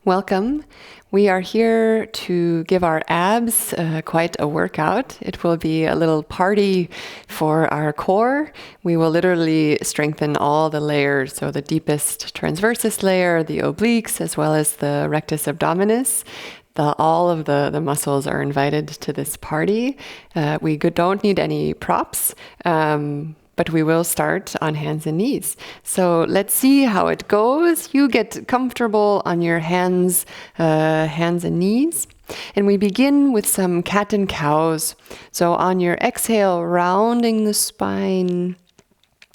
Welcome. We are here to give our abs quite a workout. It will be a little party for our core. We will literally strengthen all the layers, so the deepest transversus layer, the obliques, as well as the rectus abdominis. All of the muscles are invited to this party. We don't need any props. But we will start on hands and knees. So let's see how it goes. You get comfortable on your hands and knees. And we begin with some cat and cows. So on your exhale, rounding the spine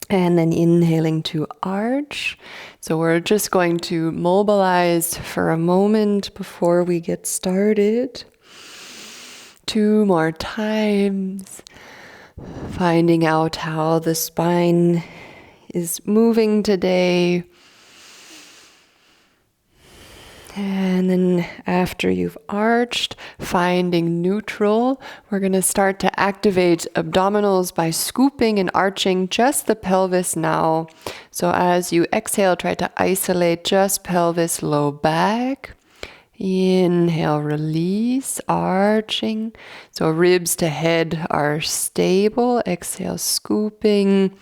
and then inhaling to arch. So we're just going to mobilize for a moment before we get started. 2 more times. Finding out how the spine is moving today. And then after you've arched, finding neutral, we're going to start to activate abdominals by scooping and arching just the pelvis now. So as you exhale, try to isolate just pelvis, low back. Inhale, release, arching. So ribs to head are stable. Exhale, scooping.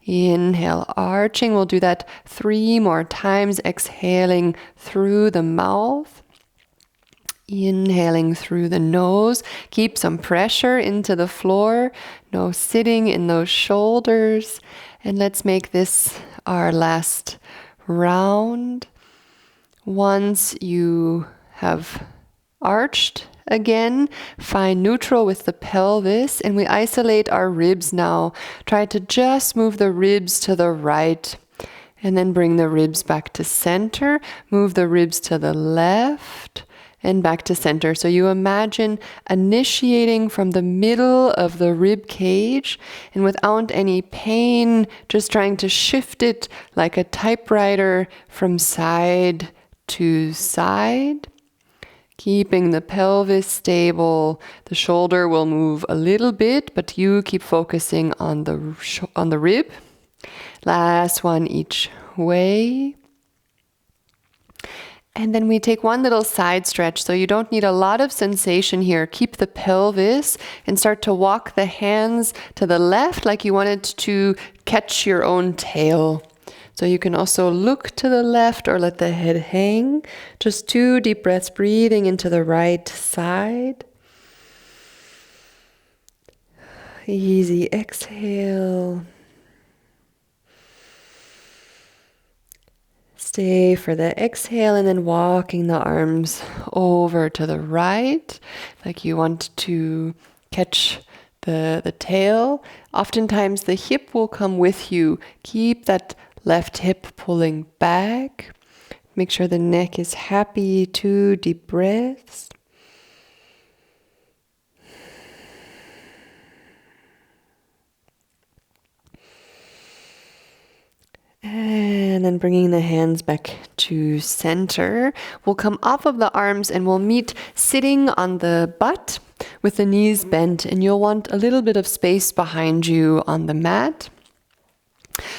Inhale, arching. We'll do that 3 more times. Exhaling through the mouth. Inhaling through the nose. Keep some pressure into the floor. No sitting in those shoulders. And let's make this our last round. Once you have arched again, find neutral with the pelvis, and we isolate our ribs now. Try to just move the ribs to the right, and then bring the ribs back to center. Move the ribs to the left, and back to center. So you imagine initiating from the middle of the rib cage, and without any pain, just trying to shift it like a typewriter from side to side. Keeping the pelvis stable. The shoulder will move a little bit, but you keep focusing on the rib. Last one each way. And then we take one little side stretch, so you don't need a lot of sensation here. Keep the pelvis and start to walk the hands to the left like you wanted to catch your own tail. So you can also look to the left or let the head hang. Just 2 deep breaths, breathing into the right side. Easy exhale. Stay for the exhale and then walking the arms over to the right, like you want to catch the tail. Oftentimes the hip will come with you. Keep that left hip pulling back. Make sure the neck is happy. 2 deep breaths. And then bringing the hands back to center. We'll come off of the arms and we'll meet sitting on the butt with the knees bent, and you'll want a little bit of space behind you on the mat.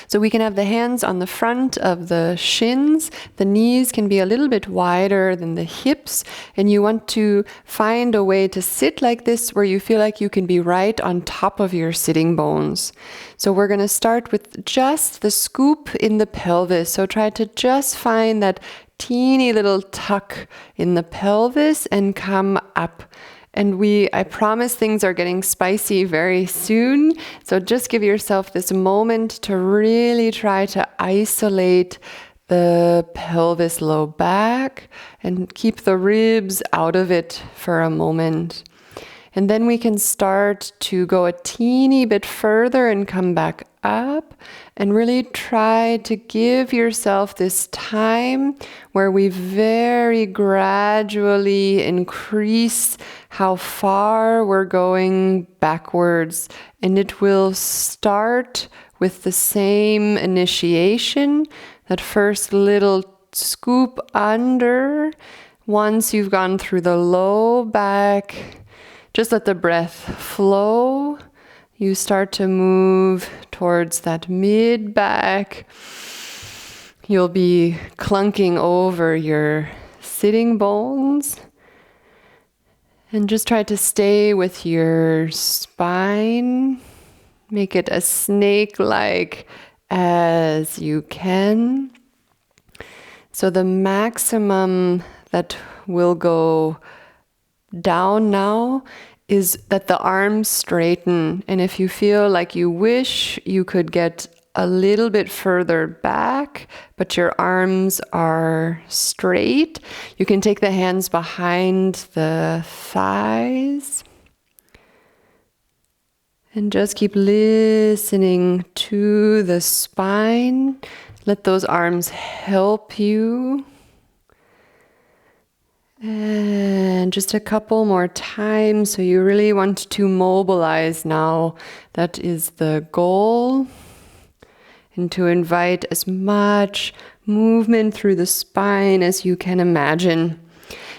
So we can have the hands on the front of the shins. The knees can be a little bit wider than the hips, and you want to find a way to sit like this where you feel like you can be right on top of your sitting bones. So we're going to start with just the scoop in the pelvis. So try to just find that teeny little tuck in the pelvis and come up. And I promise things are getting spicy very soon. So just give yourself this moment to really try to isolate the pelvis, low back, and keep the ribs out of it for a moment. And then we can start to go a teeny bit further and come back up and really try to give yourself this time where we very gradually increase how far we're going backwards. And it will start with the same initiation, that first little scoop under. Once you've gone through the low back, just let the breath flow. You start to move towards that mid back. You'll be clunking over your sitting bones. And just try to stay with your spine. Make it as snake-like as you can. So the maximum that will go down now is that the arms straighten. And if you feel like you wish you could get a little bit further back, but your arms are straight, you can take the hands behind the thighs and just keep listening to the spine. Let those arms help you. And just a couple more times. So you really want to mobilize now. That is the goal. And to invite as much movement through the spine as you can imagine.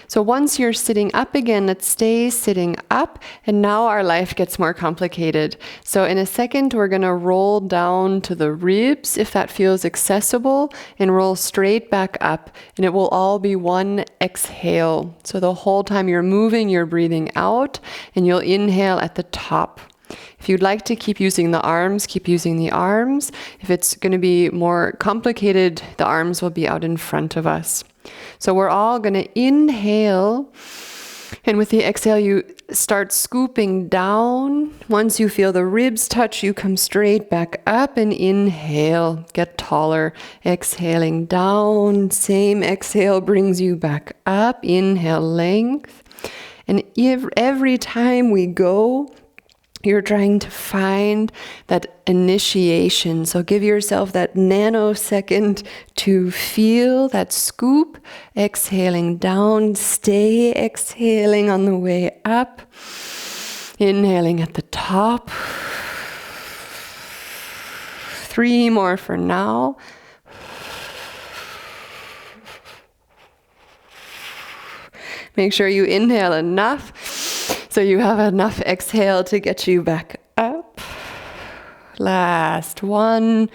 So once you're sitting up again, let's stay sitting up. And now our life gets more complicated. So in a second, we're going to roll down to the ribs, if that feels accessible, and roll straight back up. And it will all be one exhale. So the whole time you're moving, you're breathing out, and you'll inhale at the top. If you'd like to keep using the arms, keep using the arms. If it's going to be more complicated, the arms will be out in front of us. So we're all going to inhale, and with the exhale, you start scooping down. Once you feel the ribs touch, you come straight back up and inhale, get taller. Exhaling down, same exhale brings you back up. Inhale, length. And every time we go, you're trying to find that initiation. So give yourself that nanosecond to feel that scoop. Exhaling down, stay exhaling on the way up. Inhaling at the top. 3 more for now. Make sure you inhale enough so you have enough exhale to get you back up. Last one.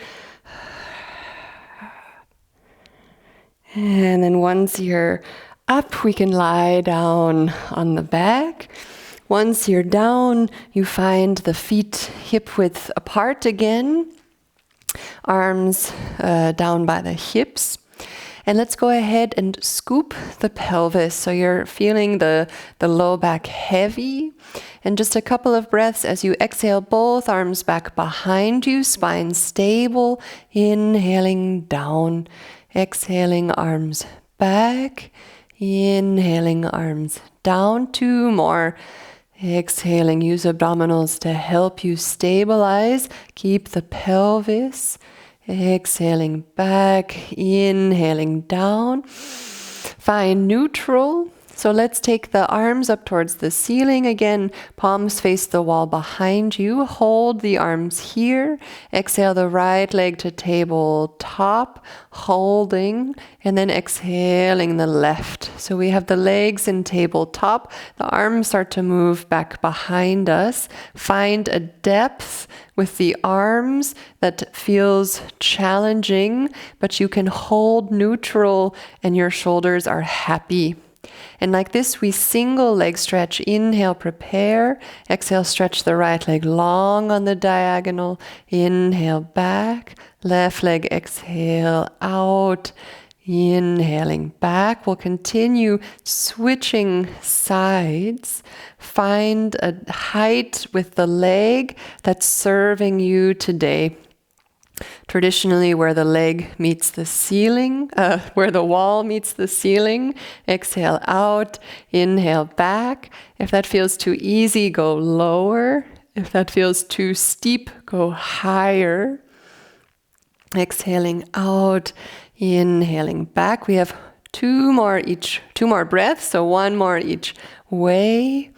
And then once you're up, we can lie down on the back. Once you're down, you find the feet hip width apart again. Arms down by the hips. And let's go ahead and scoop the pelvis. So you're feeling the low back heavy. And just a couple of breaths as you exhale, both arms back behind you, spine stable. Inhaling down, exhaling arms back. Inhaling arms down. 2 more. Exhaling, use abdominals to help you stabilize. Keep the pelvis. Exhaling back, inhaling down. Find neutral. So let's take the arms up towards the ceiling again. Palms face the wall behind you. Hold the arms here. Exhale the right leg to tabletop, holding, and then exhaling the left. So we have the legs in tabletop. The arms start to move back behind us. Find a depth with the arms that feels challenging, but you can hold neutral and your shoulders are happy. And like this, we single leg stretch. Inhale, prepare. Exhale, stretch the right leg long on the diagonal. Inhale, back. Left leg, exhale, out. Inhaling back. We'll continue switching sides. Find a height with the leg that's serving you today. Traditionally, where the leg meets the ceiling, where the wall meets the ceiling, exhale out, inhale back. If that feels too easy, go lower. If that feels too steep, go higher. Exhaling out, inhaling back. We have 2 more breaths, so 1 more each way.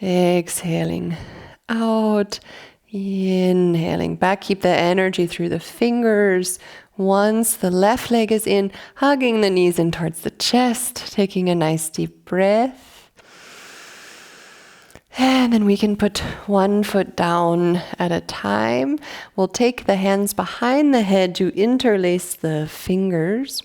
Exhaling out. Inhaling back, keep the energy through the fingers. Once the left leg is in, hugging the knees in towards the chest, taking a nice deep breath. And then we can put 1 foot down at a time. We'll take the hands behind the head to interlace the fingers.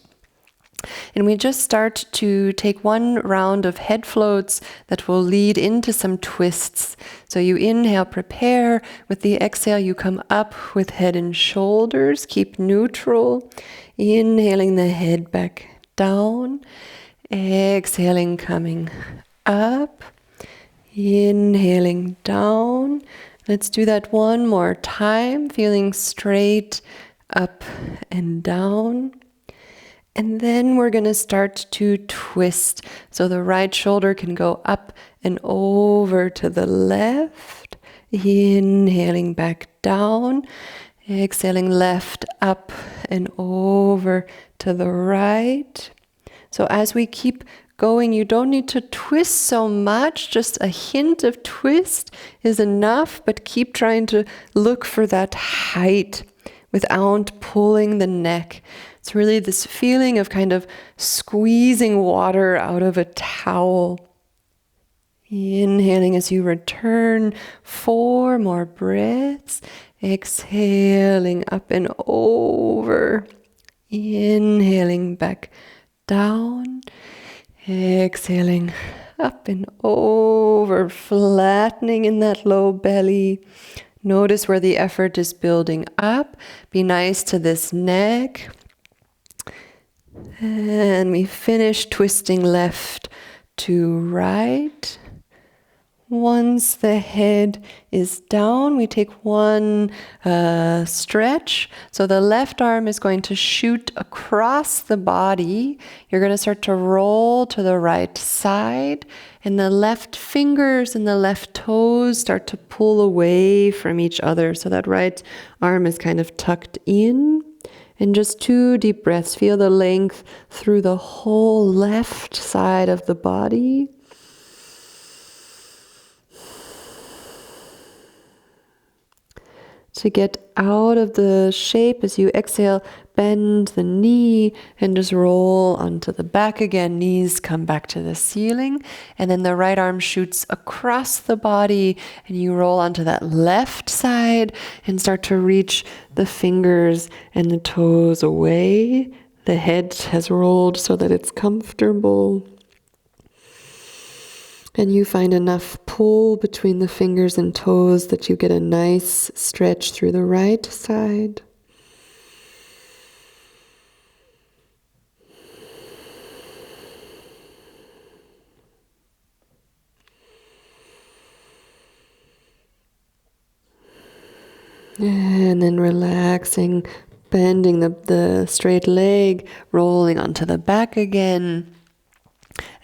And we just start to take one round of head floats that will lead into some twists. So you inhale, prepare. With the exhale, you come up with head and shoulders. Keep neutral. Inhaling the head back down. Exhaling, coming up. Inhaling down. Let's do that one more time. Feeling straight up and down. And then we're going to start to twist. So the right shoulder can go up and over to the left. Inhaling back down. Exhaling left up and over to the right. So as we keep going, you don't need to twist so much. Just a hint of twist is enough, but keep trying to look for that height without pulling the neck. It's really this feeling of kind of squeezing water out of a towel. Inhaling as you return, 4 more breaths. Exhaling up and over. Inhaling back down. Exhaling up and over, flattening in that low belly. Notice where the effort is building up. Be nice to this neck. And we finish twisting left to right. Once the head is down, we take one stretch. So the left arm is going to shoot across the body. You're going to start to roll to the right side. And the left fingers and the left toes start to pull away from each other. So that right arm is kind of tucked in. And just 2 deep breaths. Feel the length through the whole left side of the body. To get out of the shape as you exhale, bend the knee and just roll onto the back again. Knees come back to the ceiling. And then the right arm shoots across the body and you roll onto that left side and start to reach the fingers and the toes away. The head has rolled so that it's comfortable. And you find enough pull between the fingers and toes that you get a nice stretch through the right side. And then relaxing, bending the straight leg, rolling onto the back again.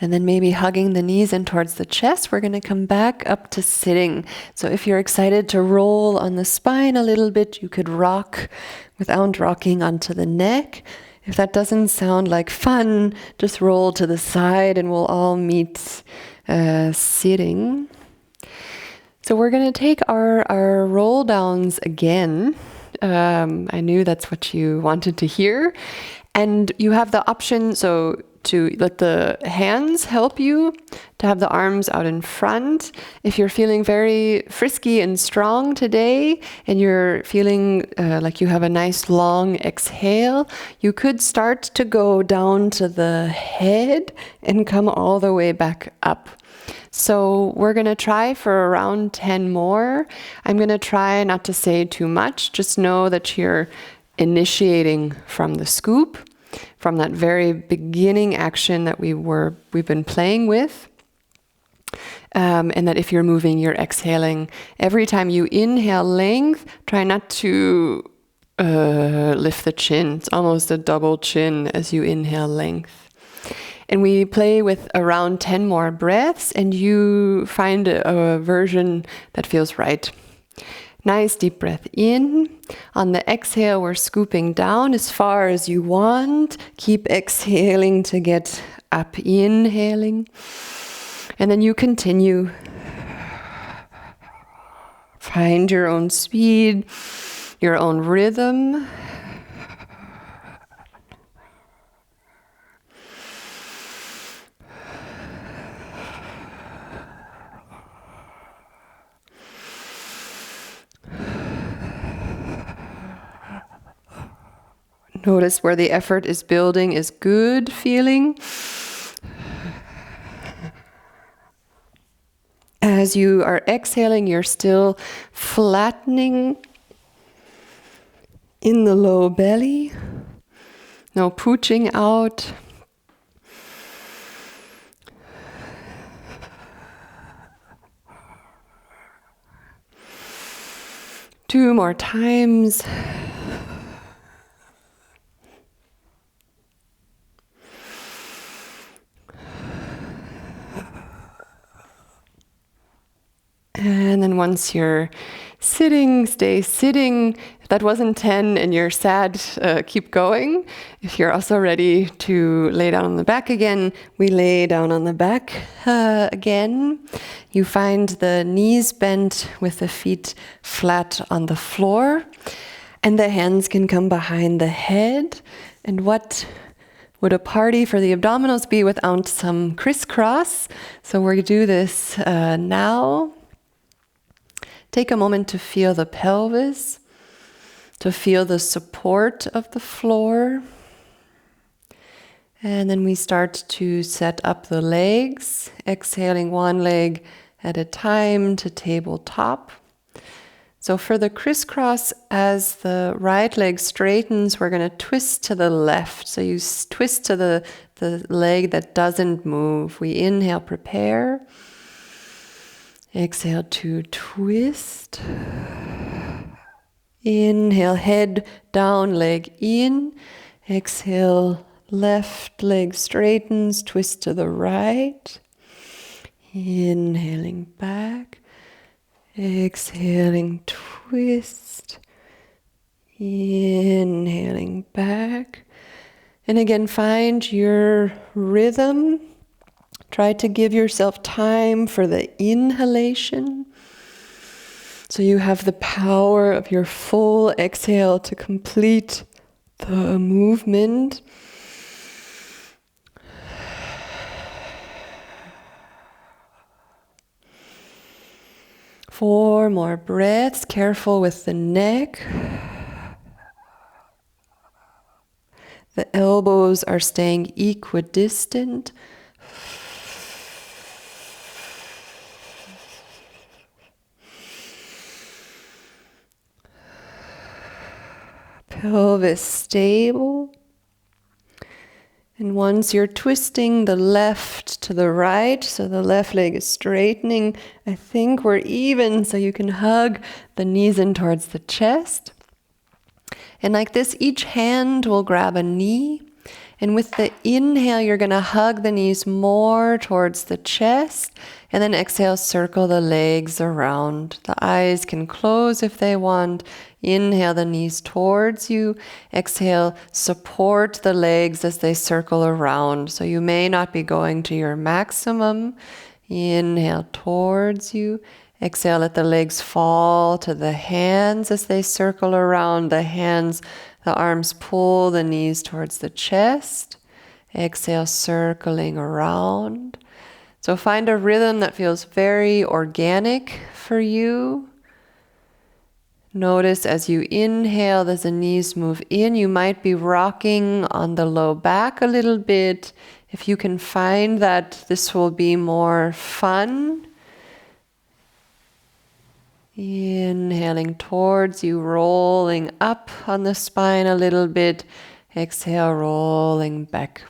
And then maybe hugging the knees in towards the chest. We're going to come back up to sitting. So if you're excited to roll on the spine a little bit, you could rock without rocking onto the neck. If that doesn't sound like fun, just roll to the side and we'll all meet sitting. So we're going to take our roll downs again. I knew that's what you wanted to hear. And you have the option, so to let the hands help you, to have the arms out in front. If you're feeling very frisky and strong today, and you're feeling like you have a nice long exhale, you could start to go down to the head and come all the way back up. So we're going to try for around 10 more. I'm going to try not to say too much. Just know that you're initiating from the scoop, from that very beginning action that we've been playing with. And that if you're moving, you're exhaling. Every time you inhale length, try not to lift the chin. It's almost a double chin as you inhale length. And we play with around 10 more breaths, and you find a version that feels right. Nice deep breath in. On the exhale, we're scooping down as far as you want. Keep exhaling to get up, inhaling. And then you continue. Find your own speed, your own rhythm. Notice where the effort is building is good feeling. As you are exhaling, you're still flattening in the low belly. No pooching out. Two more times. And then once you're sitting, stay sitting. If that wasn't 10 and you're sad, keep going. If you're also ready to lay down on the back again, we lay down on the back again. You find the knees bent with the feet flat on the floor. And the hands can come behind the head. And what would a party for the abdominals be without some crisscross? So we're going to do this now. Take a moment to feel the pelvis, to feel the support of the floor. And then we start to set up the legs, exhaling one leg at a time to tabletop. So for the crisscross, as the right leg straightens, we're going to twist to the left. So you twist to the leg that doesn't move. We inhale, prepare. Exhale to twist. Inhale, head down, leg in. Exhale, left leg straightens, twist to the right. Inhaling back. Exhaling, twist. Inhaling back. And again, find your rhythm. Try to give yourself time for the inhalation. So you have the power of your full exhale to complete the movement. Four more breaths, careful with the neck. The elbows are staying equidistant. Pelvis stable. And once you're twisting the left to the right, so the left leg is straightening, I think we're even, so you can hug the knees in towards the chest. And like this, each hand will grab a knee. And with the inhale, you're going to hug the knees more towards the chest. And then exhale, circle the legs around. The eyes can close if they want. Inhale the knees towards you. Exhale, support the legs as they circle around. So you may not be going to your maximum. Inhale towards you. Exhale, let the legs fall to the hands as they circle around. The hands, the arms pull the knees towards the chest. Exhale, circling around. So find a rhythm that feels very organic for you. Notice as you inhale, as the knees move in, you might be rocking on the low back a little bit. If you can find that, this will be more fun. Inhaling towards you, rolling up on the spine a little bit. Exhale, rolling back.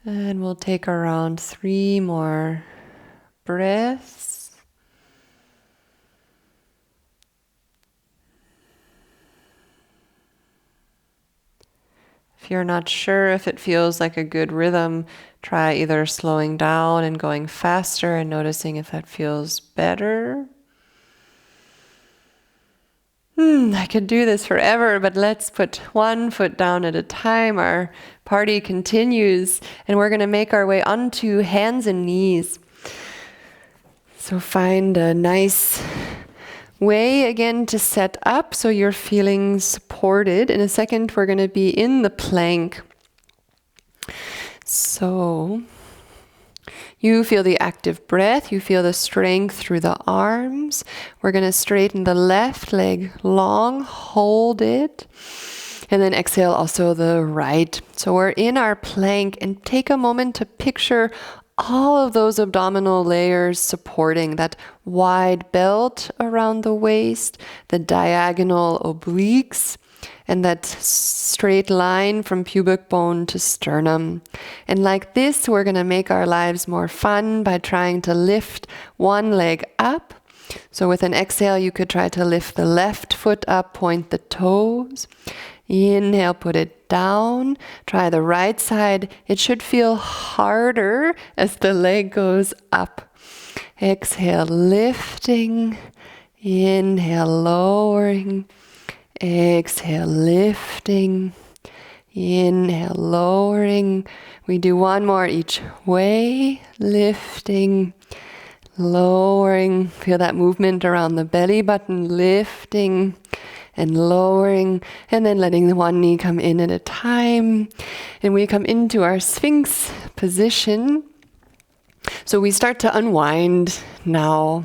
And we'll take around 3 more breaths. If you're not sure if it feels like a good rhythm, try either slowing down and going faster and noticing if that feels better. I could do this forever, but let's put one foot down at a time. Our party continues, and we're going to make our way onto hands and knees. So find a nice way again to set up so you're feeling supported. In a second, we're going to be in the plank. So You feel the active breath. You feel the strength through the arms. We're going to straighten the left leg long, hold it. And then exhale also the right. So we're in our plank, and take a moment to picture all of those abdominal layers supporting that wide belt around the waist, the diagonal obliques, and that straight line from pubic bone to sternum. And like this, we're going to make our lives more fun by trying to lift one leg up. So with an exhale, you could try to lift the left foot up, point the toes. Inhale, put it down. Try the right side. It should feel harder as the leg goes up. Exhale, lifting. Inhale, lowering. Exhale, lifting. Inhale, lowering. We do one more each way. Lifting, lowering. Feel that movement around the belly button. Lifting and lowering, and then letting the one knee come in at a time. And we come into our Sphinx position. So we start to unwind now.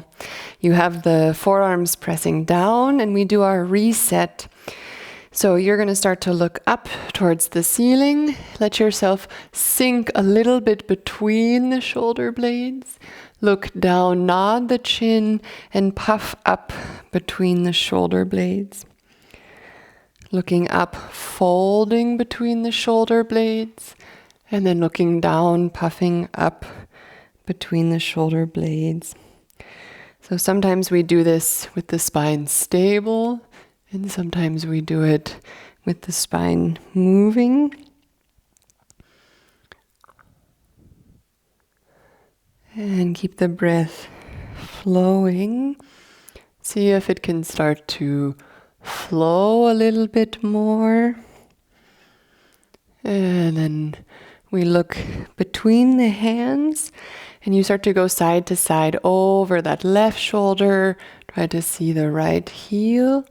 You have the forearms pressing down, and we do our reset. So you're going to start to look up towards the ceiling. Let yourself sink a little bit between the shoulder blades. Look down, nod the chin, and puff up between the shoulder blades. Looking up, folding between the shoulder blades, and then looking down, puffing up between the shoulder blades. So sometimes we do this with the spine stable, and sometimes we do it with the spine moving. And keep the breath flowing. See if it can start to flow a little bit more. And then we look between the hands, and you start to go side to side over that left shoulder. Try to see the right heel.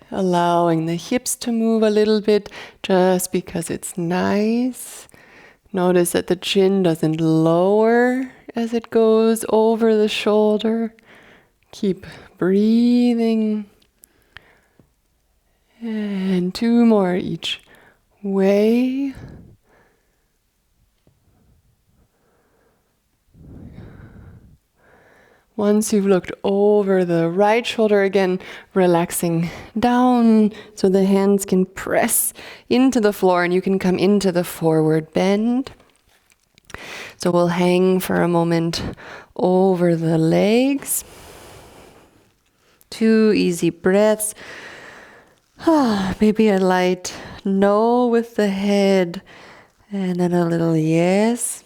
Allowing the hips to move a little bit just because it's nice. Notice that the chin doesn't lower as it goes over the shoulder. Keep breathing. And two more each way. Once you've looked over the right shoulder, again, relaxing down so the hands can press into the floor and you can come into the forward bend. So we'll hang for a moment over the legs. 2 easy breaths. Maybe a light no with the head, and then a little yes.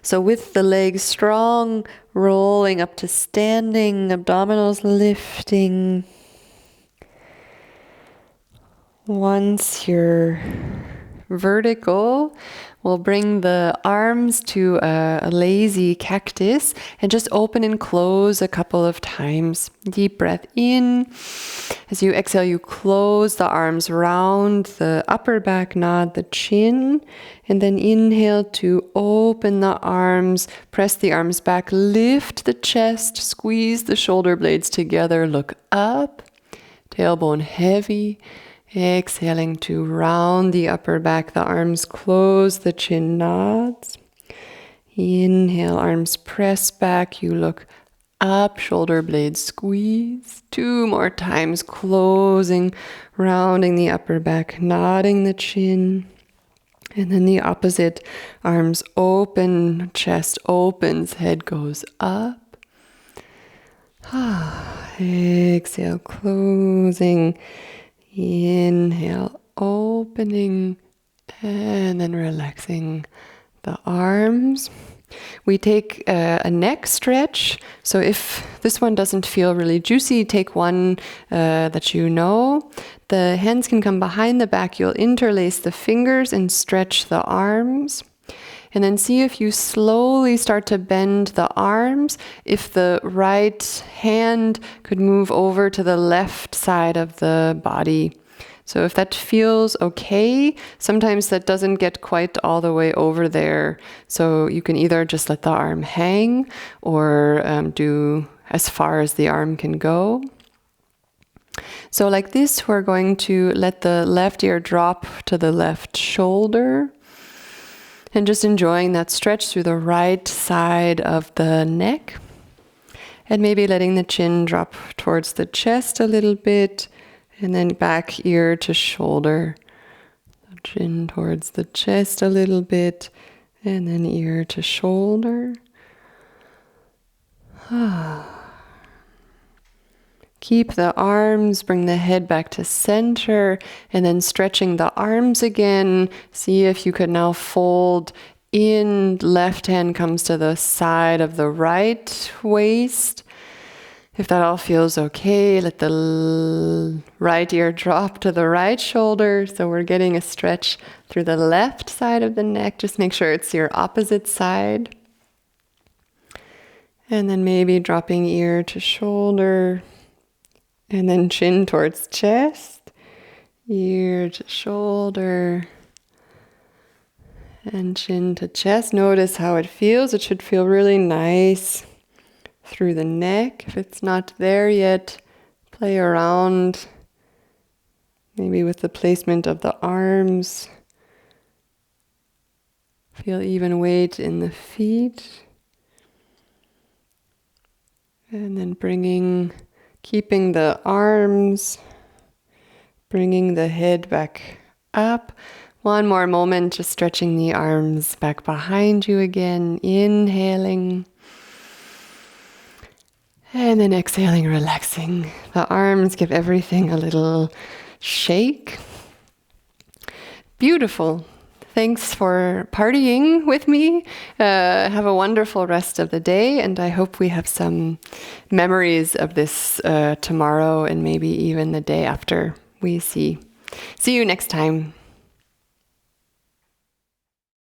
So with the legs strong, rolling up to standing, abdominals lifting. Once you're vertical, we'll bring the arms to a lazy cactus and just open and close a couple of times. Deep breath in. As you exhale, you close the arms round the upper back, nod the chin, and then inhale to open the arms, press the arms back, lift the chest, squeeze the shoulder blades together, look up, tailbone heavy. Exhaling to round the upper back, the arms close, the chin nods. Inhale, arms press back, you look up, shoulder blades squeeze. 2 more times, closing, rounding the upper back, nodding the chin. And then the opposite, arms open, chest opens, head goes up. Exhale, closing. Inhale, opening, and then relaxing the arms. We take a neck stretch. So if this one doesn't feel really juicy, take one that you know. The hands can come behind the back. You'll interlace the fingers and stretch the arms. And then see if you slowly start to bend the arms. If the right hand could move over to the left side of the body. So if that feels okay, sometimes that doesn't get quite all the way over there. So you can either just let the arm hang or do as far as the arm can go. So like this, we're going to let the left ear drop to the left shoulder and just enjoying that stretch through the right side of the neck. And maybe letting the chin drop towards the chest a little bit and then back ear to shoulder. Chin towards the chest a little bit and then ear to shoulder. Keep the arms, bring the head back to center, and then stretching the arms again. See if you could now fold in, left hand comes to the side of the right waist. If that all feels okay, let the right ear drop to the right shoulder. So we're getting a stretch through the left side of the neck. Just make sure it's your opposite side. And then maybe dropping ear to shoulder. And then chin towards chest, ear to shoulder, and chin to chest. Notice how it feels. It should feel really nice through the neck. If it's not there yet, play around maybe with the placement of the arms. Feel even weight in the feet. And then keeping the arms, bringing the head back up. One more moment, just stretching the arms back behind you again, inhaling. And then exhaling, relaxing. The arms, give everything a little shake. Beautiful. Thanks for partying with me. Have a wonderful rest of the day, and I hope we have some memories of this tomorrow and maybe even the day after we see. See you next time.